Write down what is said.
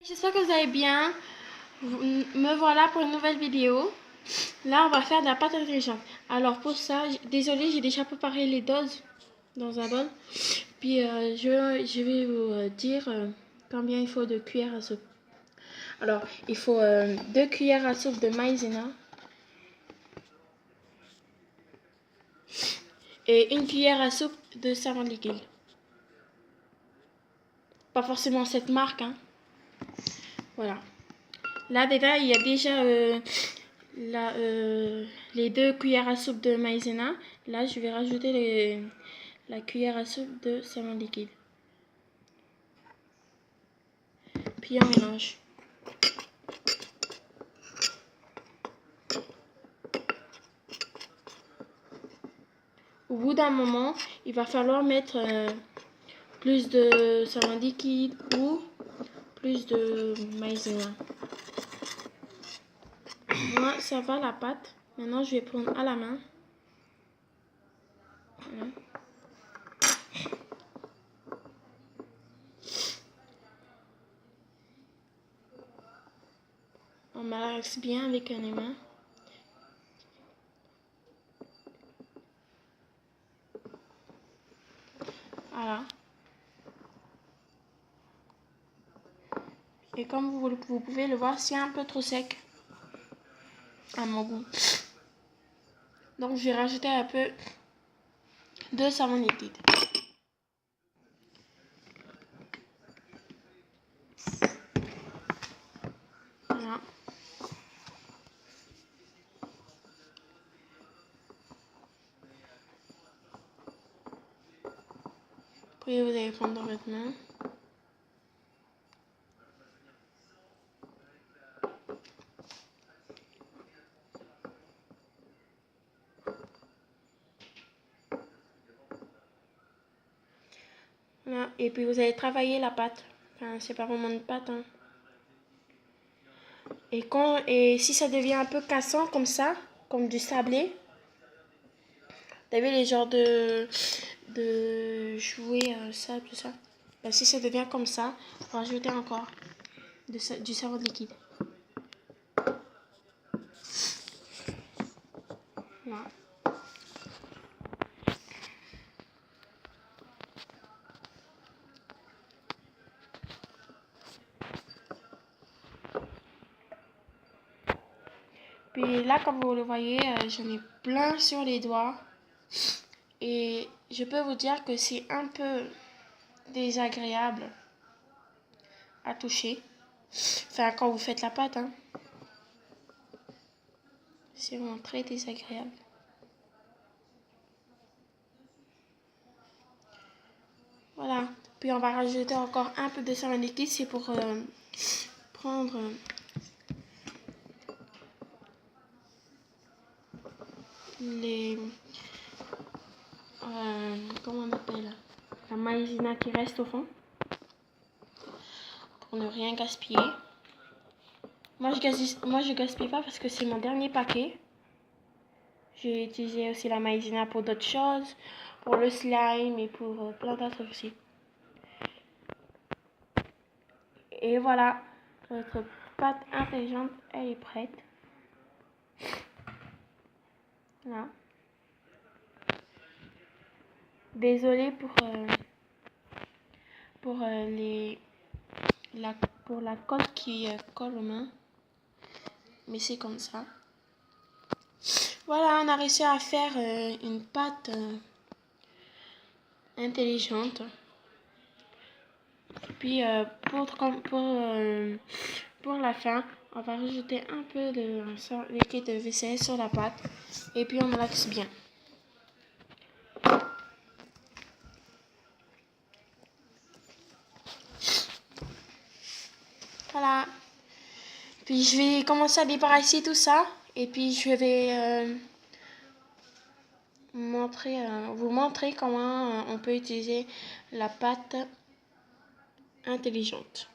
J'espère que vous allez bien. Me voilà pour une nouvelle vidéo. Là, on va faire de la pâte intelligente. Alors pour ça, désolé, j'ai déjà préparé les doses dans un bol. Puis je vais vous dire combien il faut de cuillères à soupe. Alors, il faut 2 cuillères à soupe de maïzena et 1 cuillère à soupe de savon liquide. Pas forcément cette marque, hein. Voilà. Là, dedans, il y a déjà les 2 cuillères à soupe de maïzena. Là, je vais rajouter la cuillère à soupe de savon liquide. Puis on mélange. Au bout d'un moment, il va falloir mettre plus de savon liquide ou plus de maïzena. Moi, ça va la pâte. Maintenant, je vais prendre à la main. Voilà. On malaxe bien avec les mains. Voilà. Et comme vous pouvez le voir, c'est un peu trop sec à mon goût. Donc je vais rajouter un peu de savon liquide. Voilà. Puis vous allez prendre dans votre main. Voilà. Et puis vous allez travailler la pâte. Enfin, c'est pas vraiment une pâte, hein. Et si ça devient un peu cassant comme ça, comme du sablé, vous avez les genres de jouets sable, tout ça. Ben, si ça devient comme ça, rajoutez encore du savon liquide. Voilà. Puis là, comme vous le voyez, j'en ai plein sur les doigts. Et je peux vous dire que c'est un peu désagréable à toucher. Enfin, quand vous faites la pâte, hein. C'est vraiment très désagréable. Voilà. Puis on va rajouter encore un peu de savon liquide. C'est pour prendre les... comment on appelle? La maïzena qui reste au fond. Pour ne rien gaspiller. Moi, je gaspille pas parce que c'est mon dernier paquet. J'ai utilisé aussi la maïzena pour d'autres choses. Pour le slime et pour plein d'autres aussi. Et voilà. Votre pâte intelligente, elle est prête. Voilà. Désolée pour la colle qui colle aux mains. Mais c'est comme ça. Voilà, on a réussi à faire une pâte intelligente. Puis pour la fin, on va rajouter un peu de liquide de vaisselle sur la pâte. Et puis on malaxe bien. Voilà. Puis je vais commencer à débarrasser tout ça. Et puis je vais vous montrer comment on peut utiliser la pâte intelligente.